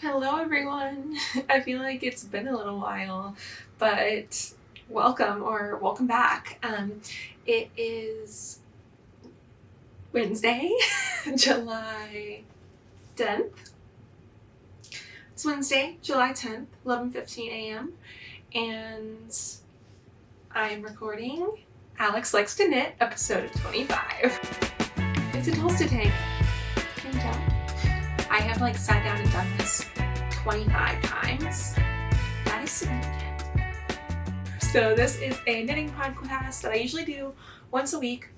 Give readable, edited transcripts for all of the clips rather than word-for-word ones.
Hello everyone! I feel like it's been a little while, but welcome back. It is Wednesday, July 10th. It's Wednesday, July 10th, 11:15 a.m. and I'm recording Alex Likes to Knit, episode 25. It's a Tolsta Teague. Can you tell? I have sat down and done this 25 times. That is significant. So this is a knitting podcast that I usually do once a week,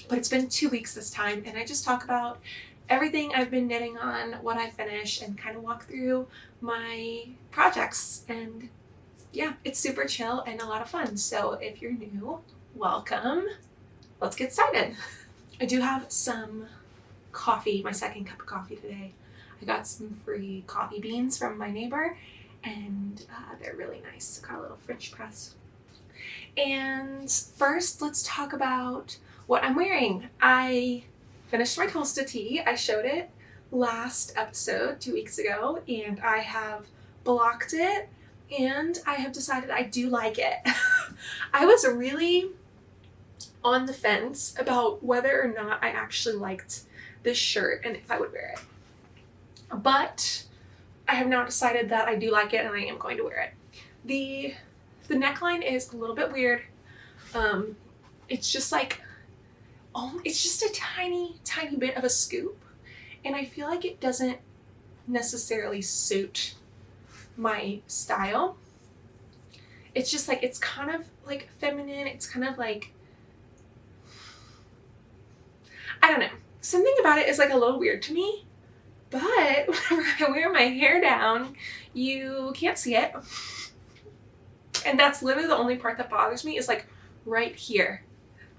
but it's been 2 weeks this time, and I just talk about everything I've been knitting on, what I finished, and kind of walk through my projects. And yeah, it's super chill and a lot of fun. So if you're new, welcome. Let's get started. I do have some coffee, my second cup of coffee today. I got some free coffee beans from my neighbor, and they're really nice. Got a little French press. And first, let's talk about what I'm wearing. I finished my Tolsta tee. I showed it last episode 2 weeks ago, and I have blocked it, and I have decided I do like it. I was really on the fence about whether or not I actually liked this shirt and if I would wear it. But I have now decided that I do like it and I am going to wear it. The neckline is a little bit weird. It's just it's just a tiny bit of a scoop, and I feel like it doesn't necessarily suit my style. It's just it's kind of feminine. It's kind of I don't know. Something about it is a little weird to me. But whenever I wear my hair down, you can't see it. And that's literally the only part that bothers me is right here.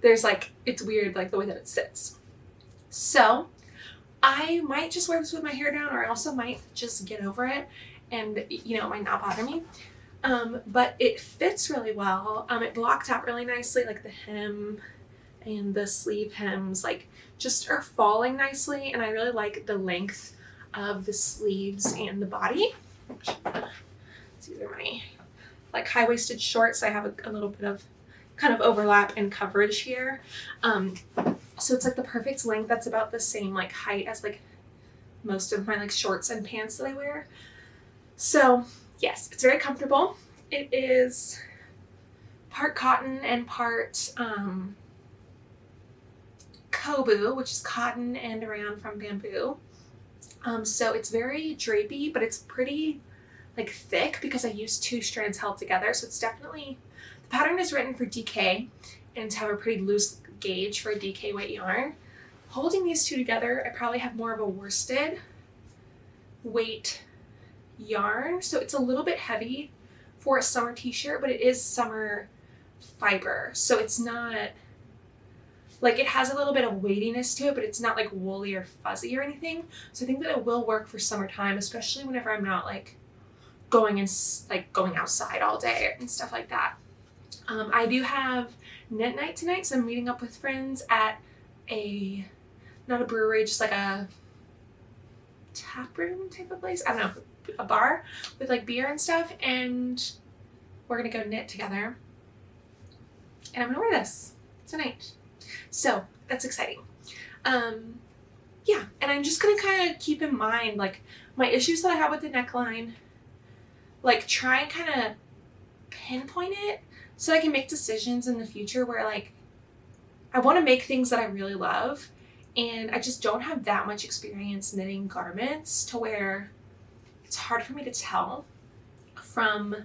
There's it's weird the way that it sits. So I might just wear this with my hair down, or I also might just get over it and it might not bother me. But it fits really well. It blocked out really nicely, the hem and the sleeve hems just are falling nicely, and I really like the length of the sleeves and the body. These are my high-waisted shorts. I have a little bit of kind of overlap and coverage here. So it's the perfect length. That's about the same height as most of my shorts and pants that I wear. So yes, it's very comfortable. It is part cotton and part kobu, which is cotton and around from bamboo. So it's very drapey, but it's pretty thick because I used 2 strands held together. So it's definitely, the pattern is written for DK and to have a pretty loose gauge for a DK weight yarn. Holding these 2 together, I probably have more of a worsted weight yarn. So it's a little bit heavy for a summer t-shirt, but it is summer fiber. So it's not it has a little bit of weightiness to it, but it's not woolly or fuzzy or anything. So I think that it will work for summertime, especially whenever I'm not going outside all day and stuff like that. I do have knit night tonight, so I'm meeting up with friends at not a brewery, just a tap room type of place. I don't know, a bar with beer and stuff, and we're gonna go knit together. And I'm gonna wear this tonight. So that's exciting. Yeah, and I'm just gonna kind of keep in mind my issues that I have with the neckline, try and kind of pinpoint it so I can make decisions in the future where I want to make things that I really love, and I just don't have that much experience knitting garments to where it's hard for me to tell from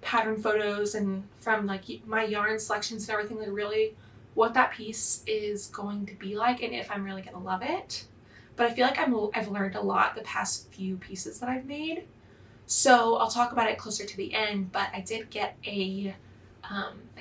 pattern photos and from my yarn selections and everything really what that piece is going to be and if I'm really going to love it. But I feel I've learned a lot the past few pieces that I've made. So I'll talk about it closer to the end, but I did get a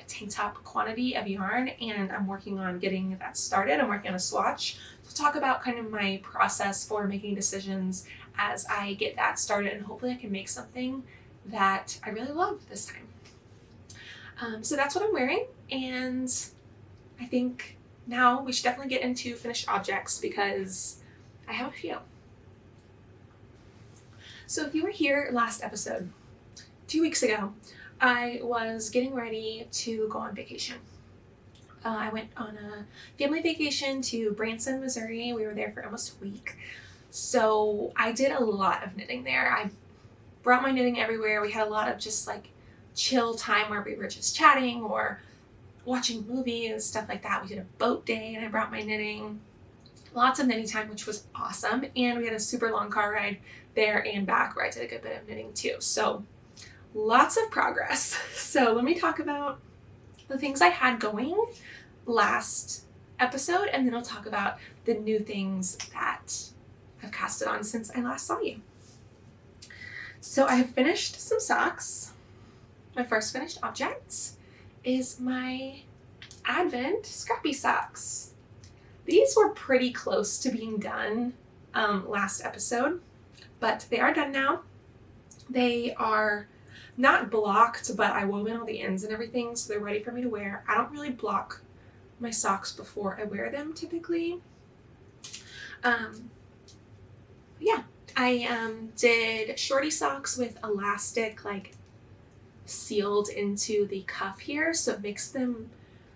tank top quantity of yarn, and I'm working on getting that started. I'm working on a swatch. So I'll talk about kind of my process for making decisions as I get that started, and hopefully I can make something that I really love this time. So that's what I'm wearing, and I think now we should definitely get into finished objects because I have a few. So if you were here last episode, 2 weeks ago, I was getting ready to go on vacation. I went on a family vacation to Branson, Missouri. We were there for almost a week. So I did a lot of knitting there. I brought my knitting everywhere. We had a lot of just like chill time where we were just chatting or watching movies, stuff like that. We did a boat day and I brought my knitting. Lots of knitting time, which was awesome. And we had a super long car ride there and back where I did a good bit of knitting too. So lots of progress. So let me talk about the things I had going last episode, and then I'll talk about the new things that I've casted on since I last saw you. So I have finished some socks. My first finished object is my Advent scrappy socks. These were pretty close to being done last episode, but they are done now. They are not blocked, but I wove in all the ends and everything, so they're ready for me to wear. I don't really block my socks before I wear them typically. Yeah, I did shorty socks with elastic like sealed into the cuff here, so it makes them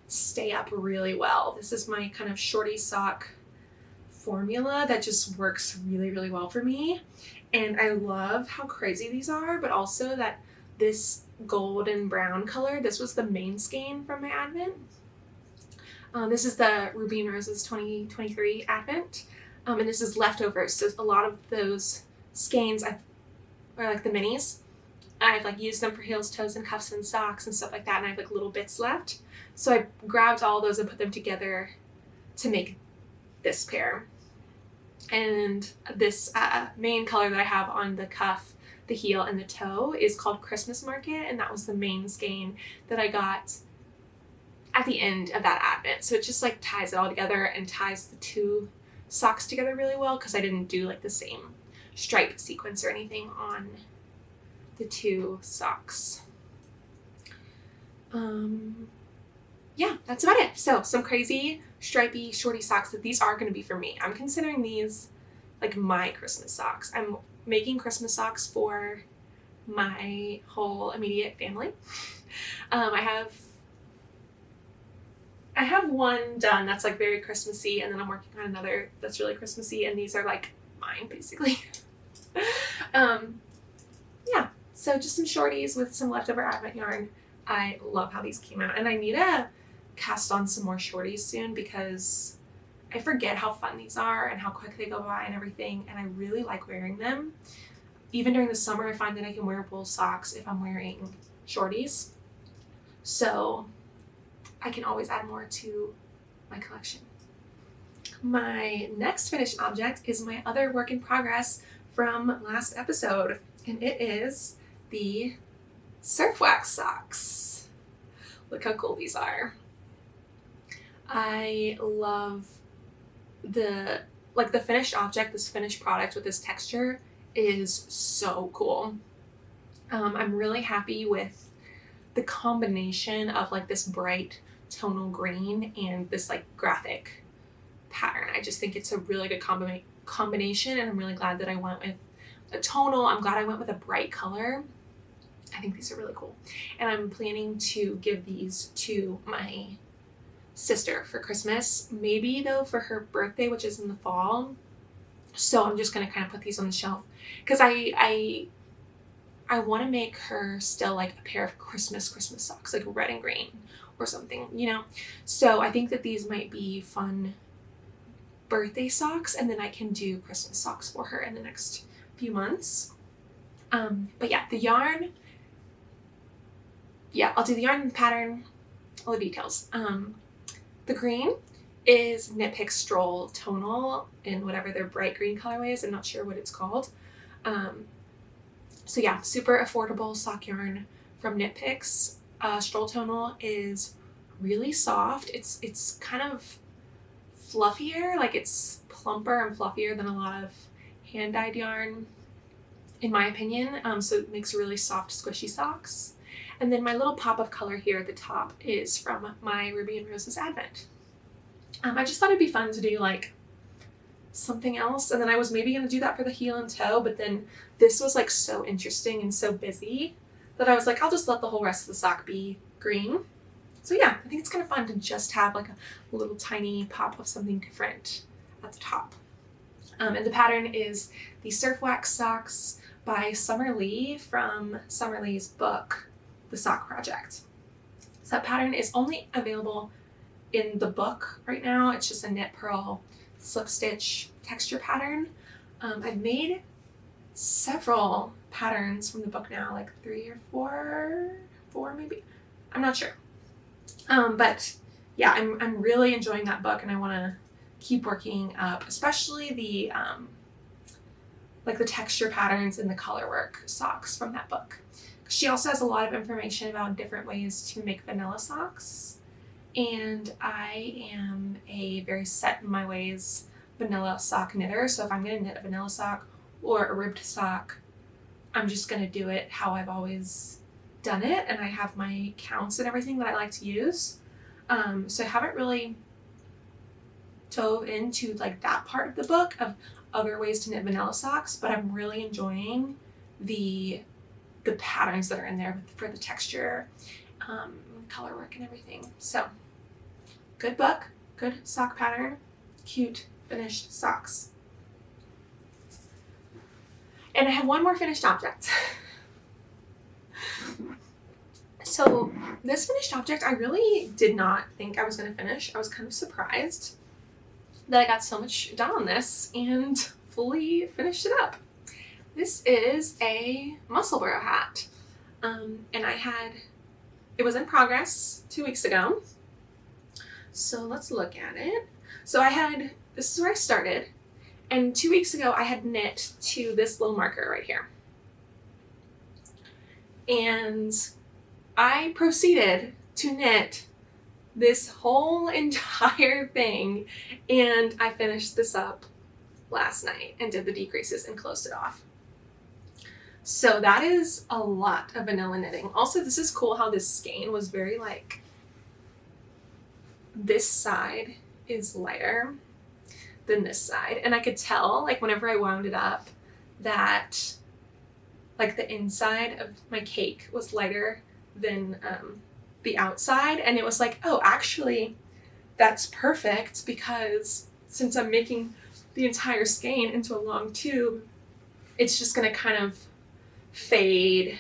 stay up really well. This is my kind of shorty sock formula that just works really, really well for me. And I love how crazy these are, but also that this golden brown color, this was the main skein from my Advent. This is the Ruby and Roses 2023 Advent. And this is leftovers. So a lot of those skeins are like the minis. I've like used them for heels, toes, and cuffs and socks and stuff like that. And I have like little bits left. So I grabbed all those and put them together to make this pair. And this main color that I have on the cuff, the heel, and the toe is called Christmas Market. And that was the main skein that I got at the end of that Advent. So it just like ties it all together and ties the two socks together really well because I didn't do like the same stripe sequence or anything on the two socks. Yeah, that's about it. So some crazy stripy shorty socks that these are going to be for me. I'm considering these like my Christmas socks. I'm making Christmas socks for my whole immediate family. I have one done that's like very Christmassy, and then I'm working on another that's really Christmassy, and these are like mine basically. Yeah, so just some shorties with some leftover Advent yarn. I love how these came out, and I need to cast on some more shorties soon because I forget how fun these are and how quick they go by and everything, and I really like wearing them. Even during the summer, I find that I can wear wool socks if I'm wearing shorties, so I can always add more to my collection. My next finished object is my other work in progress from last episode, and it is the surf wax socks. Look how cool these are. I love the finished object, this finished product with this texture is so cool. I'm really happy with the combination of like this bright tonal green and this like graphic pattern. I just think it's a really good combination, and I'm really glad that I went with a tonal. I'm glad I went with a bright color. I think these are really cool, and I'm planning to give these to my sister for Christmas, maybe though for her birthday, which is in the fall. So I'm just gonna kind of put these on the shelf because I want to make her still like a pair of Christmas socks, like red and green or something, you know? So I think that these might be fun birthday socks, and then I can do Christmas socks for her in the next few months. But yeah, the yarn, I'll do the yarn pattern, all the details. The green is Knit Pick Stroll Tonal in whatever their bright green colorway is. I'm not sure what it's called. So yeah, super affordable sock yarn from Knit Picks. Stroll Tonal is really soft. It's kind of fluffier, like it's plumper and fluffier than a lot of hand-dyed yarn, in my opinion. So it makes really soft, squishy socks. And then my little pop of color here at the top is from my Ruby and Roses Advent. I just thought it'd be fun to do like something else. And then I was maybe going to do that for the heel and toe, but then this was like so interesting and so busy that I was like, I'll just let the whole rest of the sock be green. So yeah, I think it's kind of fun to just have like a little tiny pop of something different at the top. And the pattern is the Surf Wax Socks by Summer Lee from Summer Lee's book, The Sock Project. So that pattern is only available in the book right now. It's just a knit purl slip stitch texture pattern. I've made several patterns from the book now, like 3 or 4 maybe. I'm not sure. But yeah, I'm really enjoying that book, and I want to keep working up, especially the like the texture patterns and the color work socks from that book. She also has a lot of information about different ways to make vanilla socks, and I am a very set in my ways vanilla sock knitter. So if I'm going to knit a vanilla sock or a ribbed sock, I'm just going to do it how I've always done it, and I have my counts and everything that I like to use. So I haven't really dove into like that part of the book of other ways to knit vanilla socks, but I'm really enjoying the patterns that are in there for the texture, color work and everything. So good book, good sock pattern, cute finished socks. And I have one more finished object. So this finished object, I really did not think I was going to finish. I was kind of surprised that I got so much done on this and fully finished it up. This is a Musselburgh hat. And it was in progress 2 weeks ago. So let's look at it. So this is where I started. And 2 weeks ago, I had knit to this little marker right here. And I proceeded to knit this whole entire thing, and I finished this up last night and did the decreases and closed it off. So that is a lot of vanilla knitting. Also, this is cool how this skein was very like, this side is lighter than this side. And I could tell, like whenever I wound it up, that like the inside of my cake was lighter than the outside. And it was like, oh, actually that's perfect, because since I'm making the entire skein into a long tube, it's just going to kind of fade,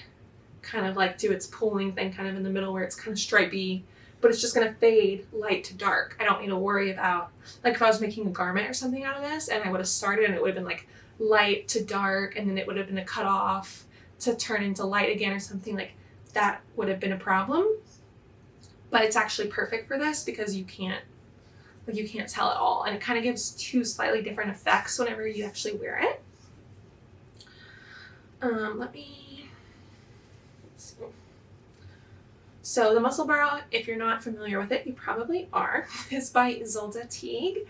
kind of like do its pooling thing kind of in the middle where it's kind of stripy, but it's just going to fade light to dark. I don't need to worry about, like if I was making a garment or something out of this and I would have started and it would have been like light to dark, and then it would have been a cut off to turn into light again or something, like that would have been a problem. But it's actually perfect for this because you can't tell at all, and it kind of gives 2 slightly different effects whenever you actually wear it. Let's see. So the Musselburgh, if you're not familiar with it, you probably are, is by Ysolda Teague,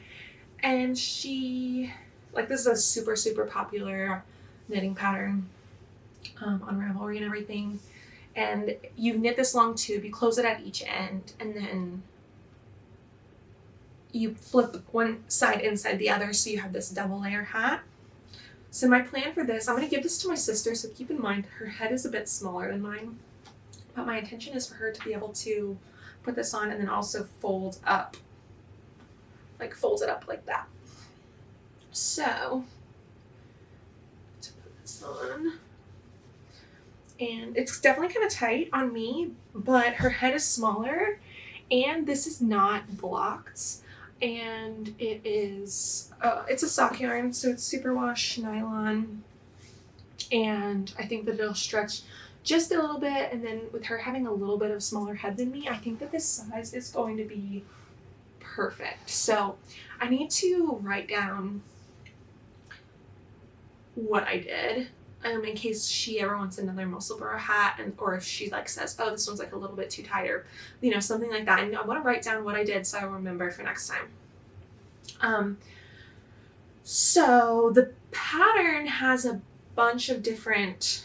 and she, like, this is a super, super popular knitting pattern on Ravelry and everything. And you knit this long tube, you close it at each end, and then you flip one side inside the other, so you have this double layer hat. So my plan for this, I'm going to give this to my sister, so keep in mind her head is a bit smaller than mine, but my intention is for her to be able to put this on and then also fold it up like that. So, to put this on. And it's definitely kind of tight on me, but her head is smaller, and this is not blocked, and it is, it's a sock yarn, so it's superwash nylon, and I think that it'll stretch just a little bit, and then with her having a little bit of smaller head than me, I think that this size is going to be perfect. So I need to write down what I did, in case she ever wants another Musselburgh hat, or if she like says, oh, this one's like a little bit too tight, or something like that. And I want to write down what I did so I remember for next time. So the pattern has a bunch of different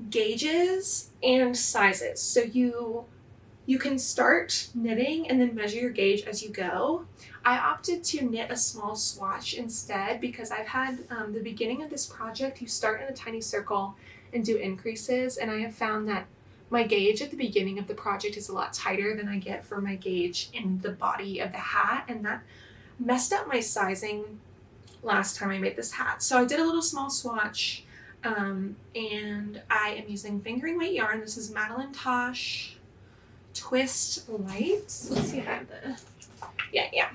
gauges and sizes. So you can start knitting and then measure your gauge as you go. I opted to knit a small swatch instead because I've had the beginning of this project, you start in a tiny circle and do increases, and I have found that my gauge at the beginning of the project is a lot tighter than I get for my gauge in the body of the hat, and that messed up my sizing last time I made this hat. So I did a little small swatch, and I am using fingering weight yarn. This is Madeline Tosh Twist Lights. Let's see if I have the, yeah.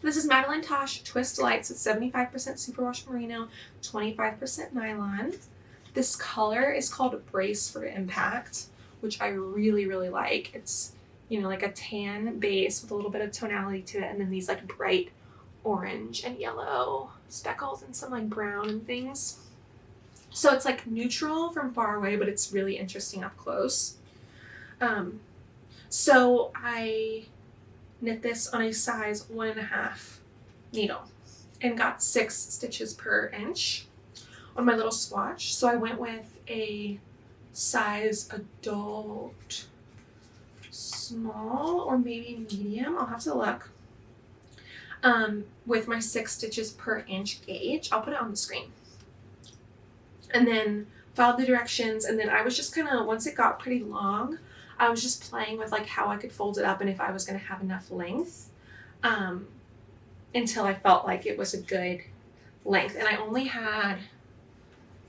This is Madeline Tosh Twist Lights. It's 75% superwash merino, 25% nylon. This color is called Brace for Impact, which I really, really like. It's, you know, like a tan base with a little bit of tonality to it, and then these like bright orange and yellow speckles and some like brown and things. So it's like neutral from far away, but it's really interesting up close. So I knit this on a size 1.5 needle and got 6 stitches per inch on my little swatch. So I went with a size adult small or maybe medium. I'll have to look. With my 6 stitches per inch gauge. I'll put it on the screen. And then followed the directions, and then I was just kind of, once it got pretty long, I was just playing with like how I could fold it up and if I was going to have enough length, until I felt like it was a good length. And I only had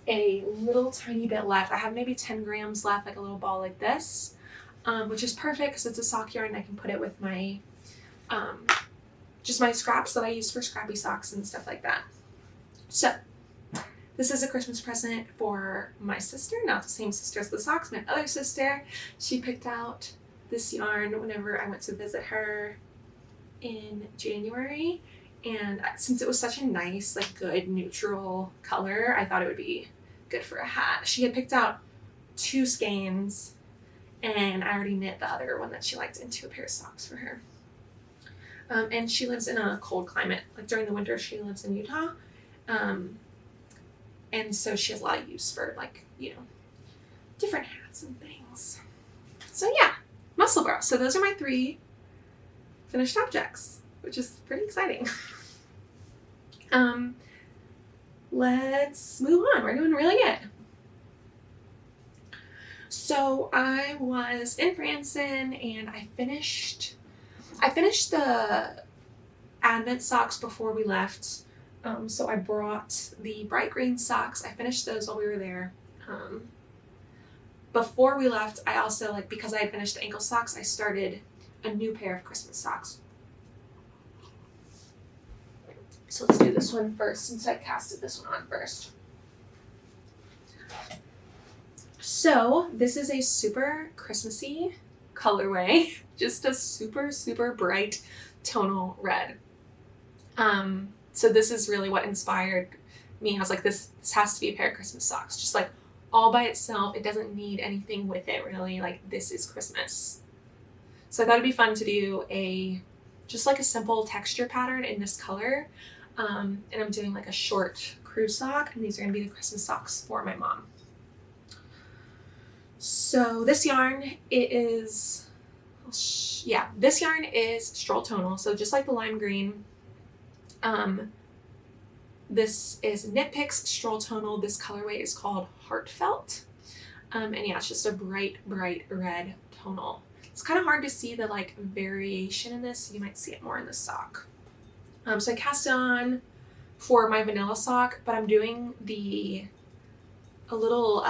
a little tiny bit left. I have maybe 10 grams left, like a little ball like this, which is perfect because it's a sock yarn. I can put it with my, just my scraps that I use for scrappy socks and stuff like that. So this is a Christmas present for my sister, not the same sister as the socks, my other sister. She picked out this yarn whenever I went to visit her in January, and since it was such a nice, like good neutral color, I thought it would be good for a hat. She had picked out 2 skeins, and I already knit the other one that she liked into a pair of socks for her. And she lives in a cold climate. Like during the winter, she lives in Utah. And so she has a lot of use for like, you know, different hats and things. So yeah, Musselburgh. So those are my 3 finished objects, which is pretty exciting. Let's move on. We're doing really good. So I was in Branson and I finished the Advent socks before we left. So I brought the bright green socks. I finished those while we were there. Before we left, I also, like, because I had finished the ankle socks, I started a new pair of Christmas socks. So let's do this one first, since I casted this one on first. So this is a super Christmassy colorway, just a super, super bright tonal red. So this is really what inspired me. I was like, this has to be a pair of Christmas socks. Just like all by itself. It doesn't need anything with it really. Like this is Christmas. So I thought it'd be fun to do just like a simple texture pattern in this color. And I'm doing like a short crew sock, and these are gonna be the Christmas socks for my mom. So this yarn, this yarn is Stroll Tonal. So just like the lime green, this is Knit Picks Stroll Tonal. This colorway is called Heartfelt. And yeah, it's just a bright, bright red tonal. It's kind of hard to see the like variation in this. So you might see it more in the sock. So I cast it on for my vanilla sock, but I'm doing a little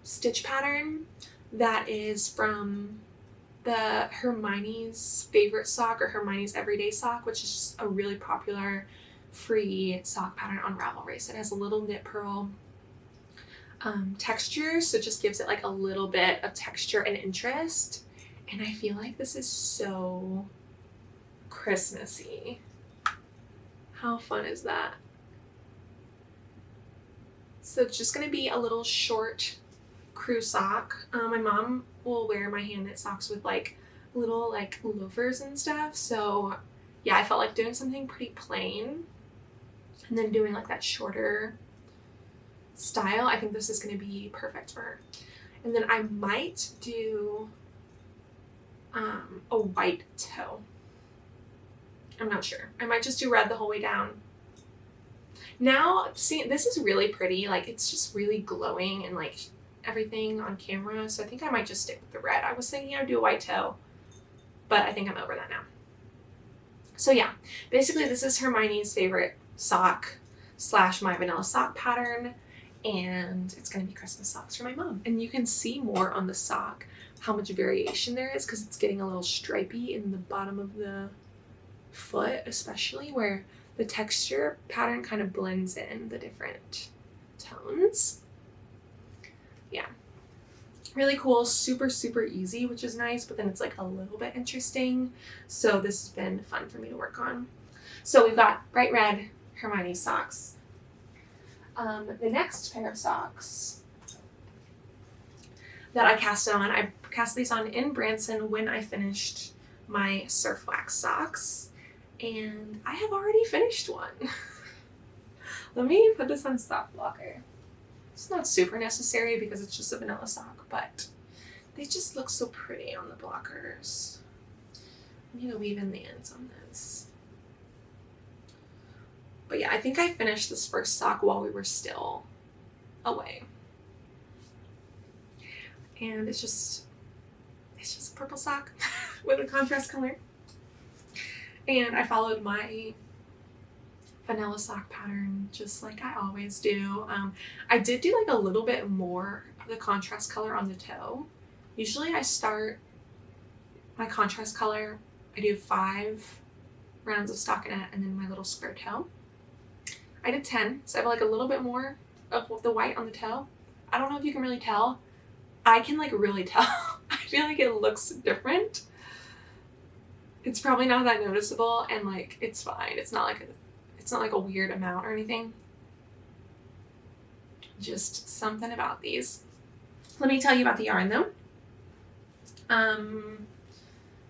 stitch pattern that is from the Hermione's Favorite Sock or Hermione's Everyday Sock, which is just a really popular free sock pattern on Ravelry. So it has a little knit purl texture, so it just gives it like a little bit of texture and interest. And I feel like this is so Christmassy. How fun is that? So it's just going to be a little short crew sock. My mom will wear my hand knit socks with like little like loafers and stuff. So yeah, I felt like doing something pretty plain and then doing like that shorter style. I think this is going to be perfect for her. And then I might do a white toe. I'm not sure. I might just do red the whole way down. Now, see, this is really pretty. Like, it's just really glowing and like everything on camera. So I think I might just stick with the red. I was thinking I'd do a white toe, but I think I'm over that now. So yeah, basically this is Hermione's favorite sock / my vanilla sock pattern. And it's going to be Christmas socks for my mom. And you can see more on the sock how much variation there is because it's getting a little stripy in the bottom of the foot, especially where the texture pattern kind of blends in the different tones. Yeah. Really cool, super, super easy, which is nice, but then it's like a little bit interesting. So this has been fun for me to work on. So we've got bright red Hermione socks. The next pair of socks that I cast on, I cast these on in Branson when I finished my Surf Wax socks, and I have already finished one. Let me put this on Stock Blocker. It's not super necessary because it's just a vanilla sock, but they just look so pretty on the blockers. I need to weave in the ends on this. But yeah, I think I finished this first sock while we were still away. And it's just a purple sock with a contrast color. And I followed my vanilla sock pattern just like I always do. I did do like a little bit more of the contrast color on the toe. Usually I start my contrast color, I do 5 rounds of stockinette and then my little square toe. I did 10, so I have like a little bit more of the white on the toe. I don't know if you can really tell. I can like really tell. I feel like it looks different. It's probably not that noticeable, and like it's fine. It's not like a weird amount or anything. Just something about these. Let me tell you about the yarn though.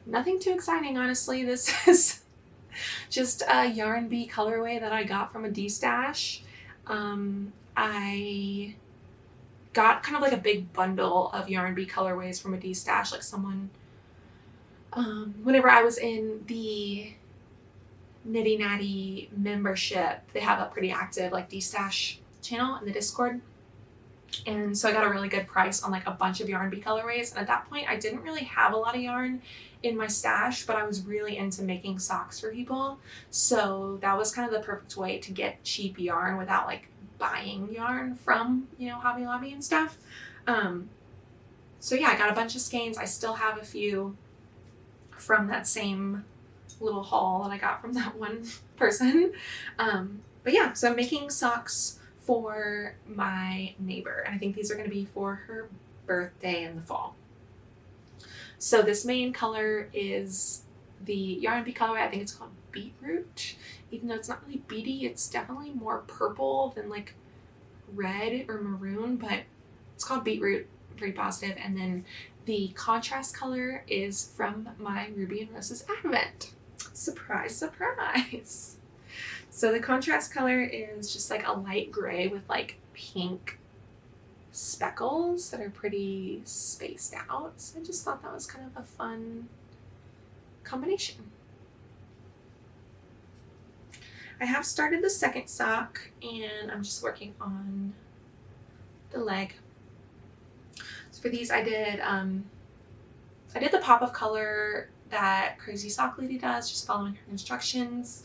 Nothing too exciting, honestly. This is just a Yarn Bee colorway that I got from a D-stash. I got kind of like a big bundle of Yarn Bee colorways from a D-stash, like someone, whenever I was in the Nitty Natty membership, they have a pretty active like D-stash channel in the Discord. And so I got a really good price on like a bunch of Yarn Bee colorways. And at that point, I didn't really have a lot of yarn in my stash, but I was really into making socks for people. So that was kind of the perfect way to get cheap yarn without like buying yarn from, Hobby Lobby and stuff. So yeah, I got a bunch of skeins. I still have a few from that same little haul that I got from that one person. But yeah, so I'm making socks for my neighbor, and I think these are going to be for her birthday in the fall. So this main color is the Yarn Bee colorway. I think it's called Beetroot. Even though it's not really beady, it's definitely more purple than like red or maroon, but it's called Beetroot, very positive. And then the contrast color is from my Ruby and Roses Advent. Surprise, surprise. So the contrast color is just like a light gray with like pink speckles that are pretty spaced out. So I just thought that was kind of a fun combination. I have started the second sock and I'm just working on the leg. So for these I did the pop of color that Crazy Sock Lady does, just following her instructions.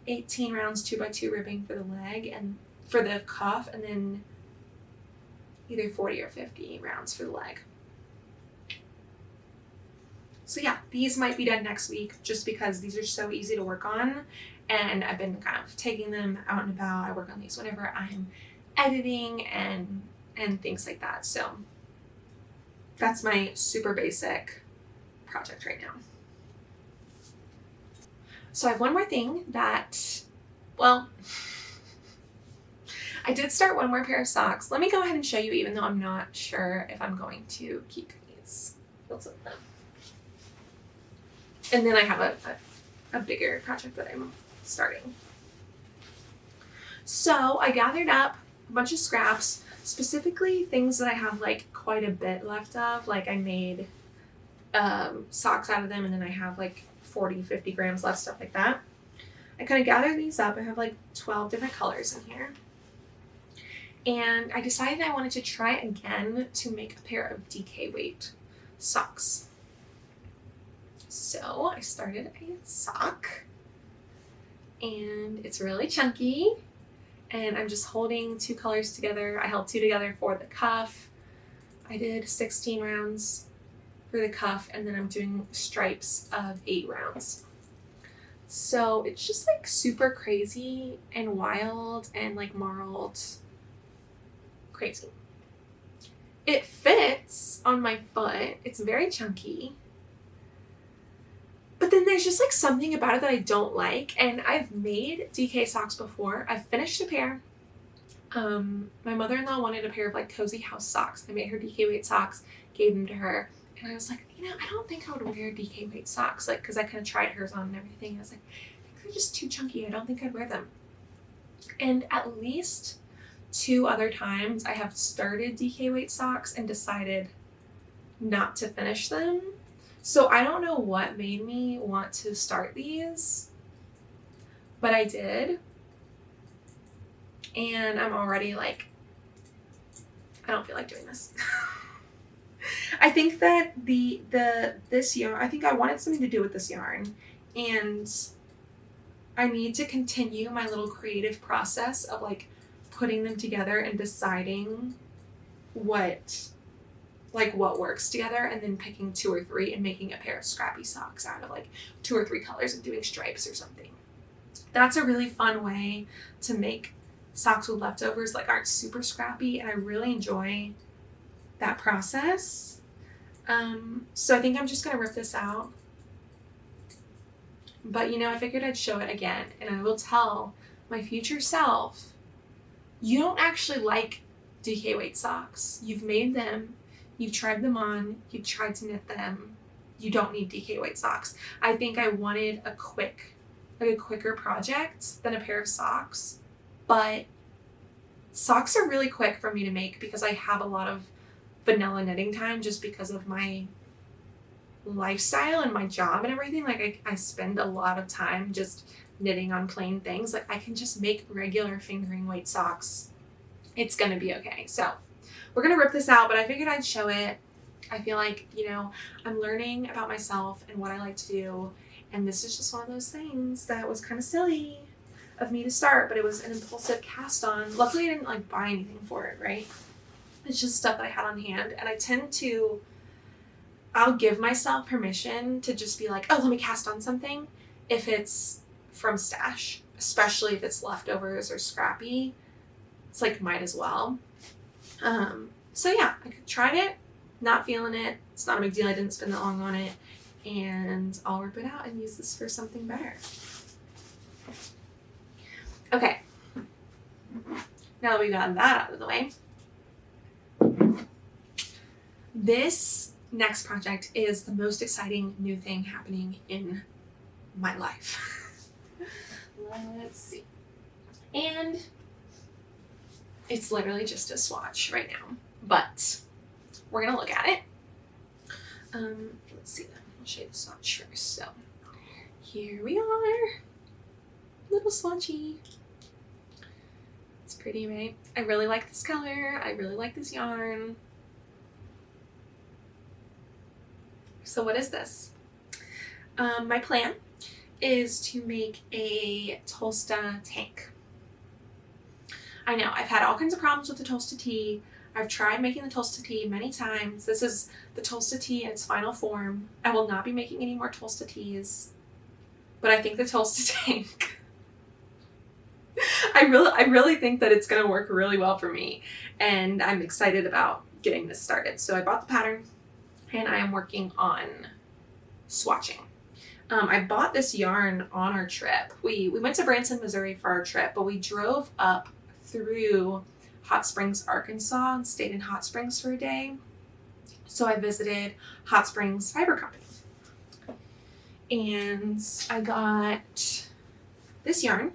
18 rounds 2x2 ribbing for the leg and for the cuff, and then either 40 or 50 rounds for the leg. So yeah, these might be done next week just because these are so easy to work on, and I've been kind of taking them out and about. I work on these whenever I'm editing and things like that. So that's my super basic project right now. So I have one more thing that, well, I did start one more pair of socks. Let me go ahead and show you, even though I'm not sure if I'm going to keep these. And then I have a bigger project that I'm starting. So I gathered up a bunch of scraps, specifically things that I have like quite a bit left of. Like I made socks out of them, and then I have like 40, 50 grams left, stuff like that. I kind of gathered these up. I have like 12 different colors in here. And I decided I wanted to try again to make a pair of DK weight socks. So I started a sock, and it's really chunky, and I'm just holding 2 colors together. I held 2 together for the cuff. I did 16 rounds for the cuff, and then I'm doing stripes of 8 rounds. So it's just like super crazy and wild and like marled crazy. It fits on my foot. It's very chunky. But then there's just like something about it that I don't like. And I've made DK socks before. I've finished a pair. My mother-in-law wanted a pair of like cozy house socks. I made her DK weight socks, gave them to her. And I was like, you know, I don't think I would wear DK weight socks. Like, cause I kind of tried hers on and everything. And I was like, I think they're just too chunky. I don't think I'd wear them. And at least 2 other times I have started DK weight socks and decided not to finish them. So I don't know what made me want to start these, but I did. And I'm already like, I don't feel like doing this. I think that this yarn, I think I wanted something to do with this yarn, and I need to continue my little creative process of like putting them together and deciding what works together, and then picking 2 or 3 and making a pair of scrappy socks out of like 2 or 3 colors and doing stripes or something. That's a really fun way to make socks with leftovers like aren't super scrappy, and I really enjoy that process. So I think I'm just gonna rip this out. But you know, I figured I'd show it again, and I will tell my future self, you don't actually like DK weight socks. You've made them, you've tried them on, you've tried to knit them. You don't need DK weight socks. I think I wanted a quicker project than a pair of socks, but socks are really quick for me to make because I have a lot of vanilla knitting time just because of my lifestyle and my job and everything. Like I spend a lot of time just knitting on plain things. Like I can just make regular fingering weight socks. It's gonna be okay. So we're gonna rip this out, but I figured I'd show it. I feel like, you know, I'm learning about myself and what I like to do, and this is just one of those things that was kind of silly of me to start, but it was an impulsive cast on. Luckily I didn't like buy anything for it, right? It's just stuff that I had on hand, and I tend to, I'll give myself permission to just be like, oh, let me cast on something if it's from stash, especially if it's leftovers or scrappy. It's like, might as well. So yeah, I tried it, not feeling it. It's not a big deal. I didn't spend that long on it, and I'll rip it out and use this for something better. Okay. Now that we've gotten that out of the way, this next project is the most exciting new thing happening in my life. Let's see. And it's literally just a swatch right now, but we're gonna look at it. Let's see. I'll show you the swatch first. So here we are, little swatchy. It's pretty, right? I really like this color. I really like this yarn. So what is this? My plan is to make a Tolsta tank. I know, I've had all kinds of problems with the Tolsta tee. I've tried making the Tolsta tee many times. This is the Tolsta tee in its final form. I will not be making any more Tolsta tees, but I think the Tolsta tank, I really think that it's gonna work really well for me, and I'm excited about getting this started. So I bought the pattern, and I am working on swatching. I bought this yarn on our trip. We went to Branson, Missouri for our trip, but we drove up through Hot Springs, Arkansas, and stayed in Hot Springs for a day. So I visited Hot Springs Fiber Company, and I got this yarn.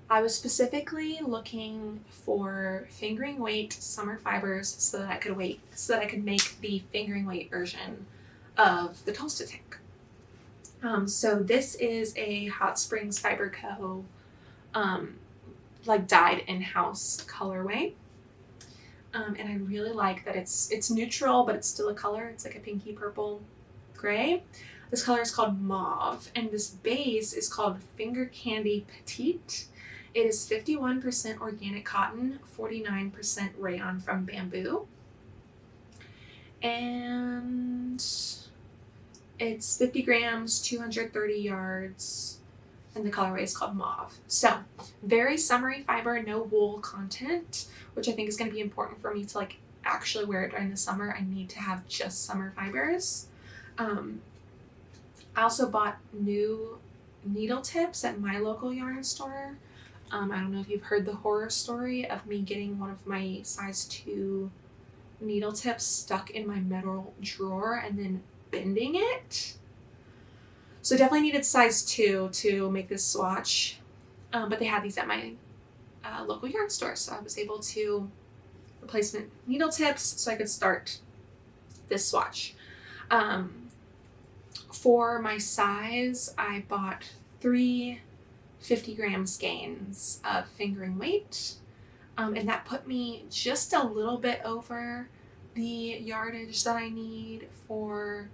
I was specifically looking for fingering weight summer fibers so that I could make the fingering weight version of the Tolsta tank. So this is a Hot Springs Fiber Co. Like dyed in-house colorway. And I really like that it's neutral, but it's still a color. It's like a pinky purple gray. This color is called Mauve, and this base is called Finger Candy Petite. It is 51% organic cotton, 49% rayon from bamboo. And it's 50 grams, 230 yards, and the colorway is called Mauve. So, very summery fiber, no wool content, which I think is going to be important for me to like actually wear it during the summer. I need to have just summer fibers. I also bought new needle tips at my local yarn store. I don't know if you've heard the horror story of me getting one of my size 2 needle tips stuck in my metal drawer and then bending it. So definitely needed size 2 to make this swatch, but they had these at my local yarn store, so I was able to replacement needle tips so I could start this swatch. For my size, I bought 3 50-gram skeins of fingering weight, and that put me just a little bit over the yardage that I need for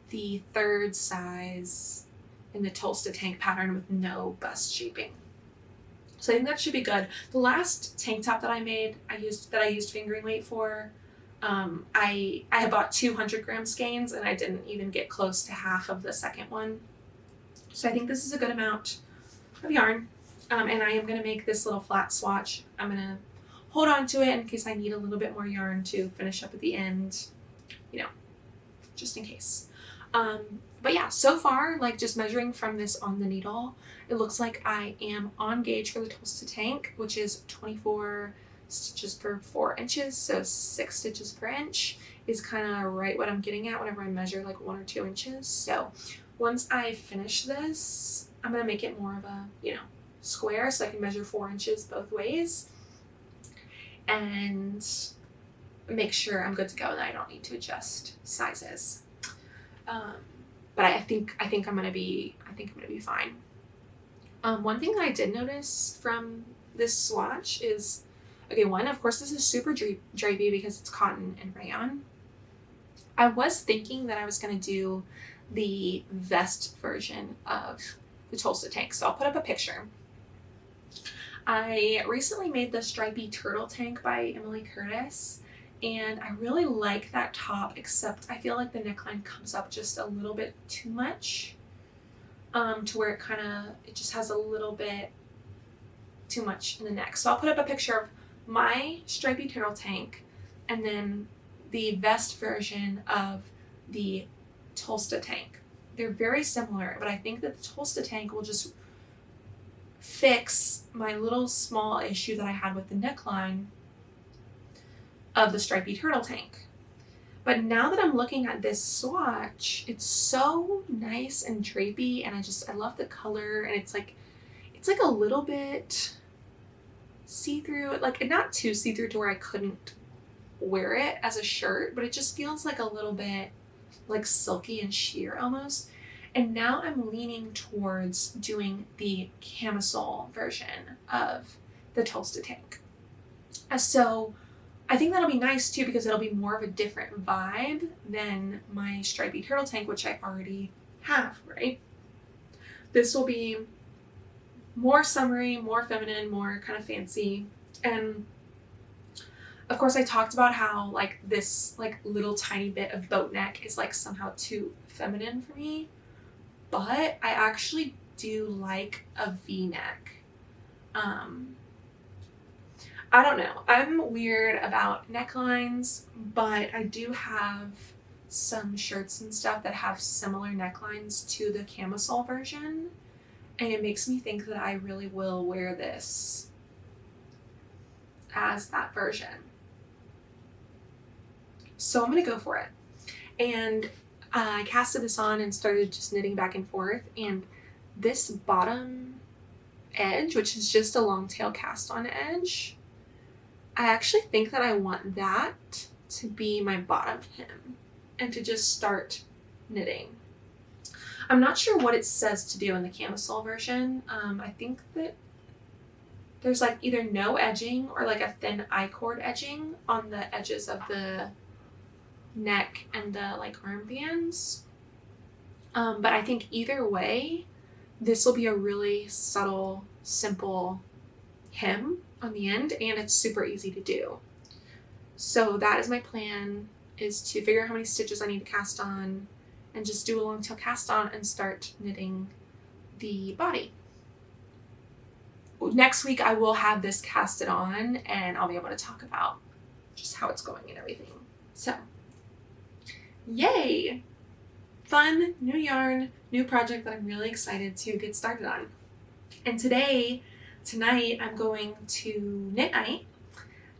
the 3rd size in the Tolsta tank pattern with no bust shaping. So I think that should be good. The last tank top that I made, I used fingering weight for, I had bought 200-gram skeins and I didn't even get close to half of the second one. So I think this is a good amount of yarn, and I am going to make this little flat swatch. I'm going to hold on to it in case I need a little bit more yarn to finish up at the end, just in case. But yeah, so far, like just measuring from this on the needle, it looks like I am on gauge for the Tolsta tank, which is 24 stitches per 4 inches, so 6 stitches per inch is kind of right what I'm getting at whenever I measure like 1 or 2 inches. So once I finish this, I'm going to make it more of a, square so I can measure 4 inches both ways and make sure I'm good to go and I don't need to adjust sizes. But I think I'm gonna be fine. One thing that I did notice from this swatch is, one, of course, this is super drapey because it's cotton and rayon. I was thinking that I was gonna do the vest version of the Tolsta tank, so I'll put up a picture. I recently made the stripy turtle tank by Emily Curtis, and I really like that top, except I feel like the neckline comes up just a little bit too much, to where it just has a little bit too much in the neck. So I'll put up a picture of my stripy turtle tank and then the vest version of the Tolsta tank. They're very similar, but I think that the Tolsta tank will just fix my little small issue that I had with the neckline of the stripy turtle tank. But now that I'm looking at this swatch, it's so nice and drapey, and I love the color, and it's like a little bit see-through, like not too see-through to where I couldn't wear it as a shirt, but it just feels like a little bit like silky and sheer almost. And now I'm leaning towards doing the camisole version of the Tolsta tank. So I think that'll be nice too, because it'll be more of a different vibe than my stripy turtle tank, which I already have, right? This will be more summery, more feminine, more kind of fancy. And of course I talked about how like this like little tiny bit of boat neck is like somehow too feminine for me. But I actually do like a V-neck. I don't know. I'm weird about necklines, but I do have some shirts and stuff that have similar necklines to the camisole version. And it makes me think that I really will wear this as that version. So I'm going to go for it. And I casted this on and started just knitting back and forth, and this bottom edge, which is just a long tail cast on edge, I actually think that I want that to be my bottom hem and to just start knitting. I'm not sure what it says to do in the camisole version. I think that there's like either no edging or like a thin I-cord edging on the edges of the neck and the like armbands. But I think either way, this will be a really subtle, simple hem on the end, and it's super easy to do. So that is my plan, is to figure out how many stitches I need to cast on and just do a long tail cast on and start knitting the body. Next week I will have this casted on and I'll be able to talk about just how it's going and everything. So, yay! Fun, new yarn, new project that I'm really excited to get started on. And tonight I'm going to knit night,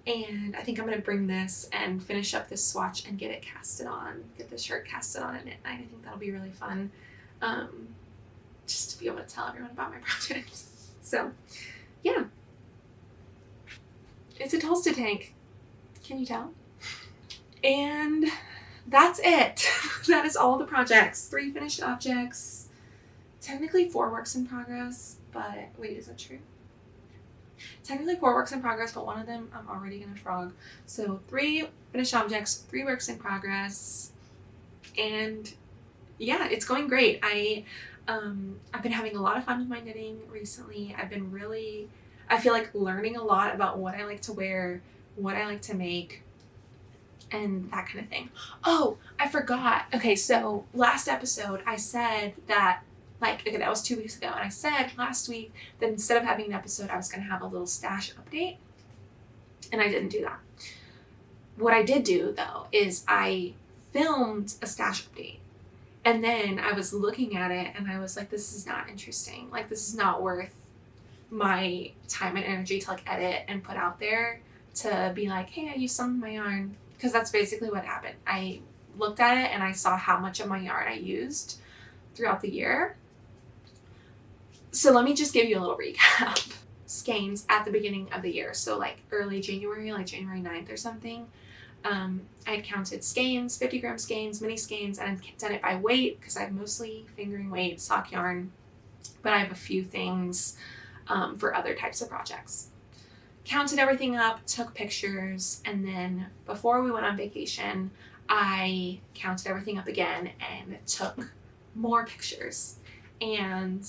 and I think I'm going to bring this and finish up this swatch and get it casted on, get the shirt casted on at knit night. I think that'll be really fun, just to be able to tell everyone about my project. So, yeah. It's a Tolsta tank. Can you tell? And that's it. That is all the projects. 3 finished objects. Technically 4 works in progress, but wait, is that true? Technically 4 works in progress, but one of them I'm already gonna frog. So 3 finished objects, 3 works in progress, and yeah, it's going great. I've been having a lot of fun with my knitting recently. I feel like learning a lot about what I like to wear, what I like to make, and that kind of thing. Oh, I forgot. Okay, so last episode I said that, that was 2 weeks ago, and I said last week that instead of having an episode, I was going to have a little stash update, and I didn't do that. What I did do, though, is I filmed a stash update, and then I was looking at it, and I was like, this is not interesting. Like, this is not worth my time and energy to, like, edit and put out there to be like, hey, I used some of my yarn, because that's basically what happened. I looked at it, and I saw how much of my yarn I used throughout the year. So let me just give you a little recap. Skeins at the beginning of the year, so like early January, like January 9th or something, I had counted skeins, 50 gram skeins, mini skeins, and I've done it by weight because I have mostly fingering weight sock yarn, but I have a few things for other types of projects. Counted everything up, took pictures, and then before we went on vacation, I counted everything up again and took more pictures. And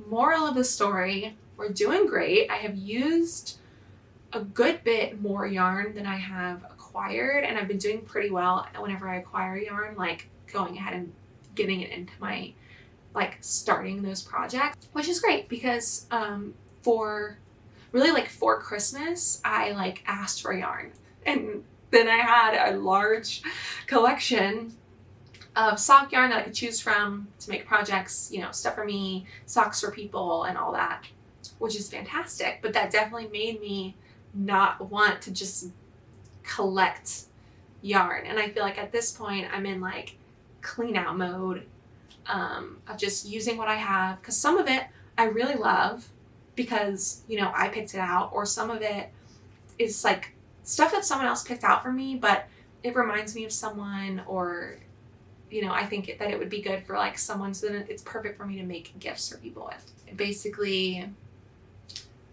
moral of the story, we're doing great. I have used a good bit more yarn than I have acquired, and I've been doing pretty well whenever I acquire yarn, like going ahead and getting it into my, like, starting those projects, which is great because for Christmas, I like asked for yarn, and then I had a large collection of sock yarn that I could choose from to make projects, you know, stuff for me, socks for people, and all that, which is fantastic. But that definitely made me not want to just collect yarn. And I feel like at this point I'm in like clean out mode of just using what I have, because some of it I really love because, you know, I picked it out, or some of it is like stuff that someone else picked out for me, but it reminds me of someone, or, you know, I think that it would be good for like someone, so then it's perfect for me to make gifts for people with. Basically,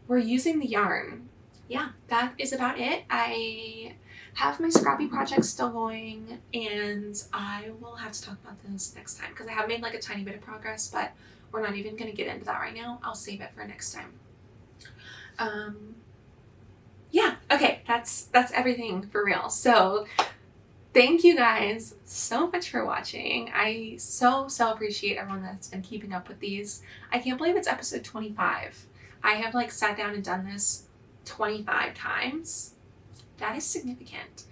we're using the yarn. Yeah, that is about it. I have my scrappy projects still going, and I will have to talk about those next time because I have made like a tiny bit of progress, but we're not even going to get into that right now. I'll save it for next time. Yeah, okay, that's everything for real. So thank you guys so much for watching. I so appreciate everyone that's been keeping up with these. I can't believe it's episode 25. I have like sat down and done this 25 times. That is significant.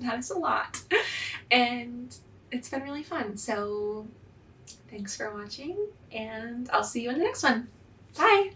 That is a lot. And it's been really fun. So thanks for watching, and I'll see you in the next one. Bye!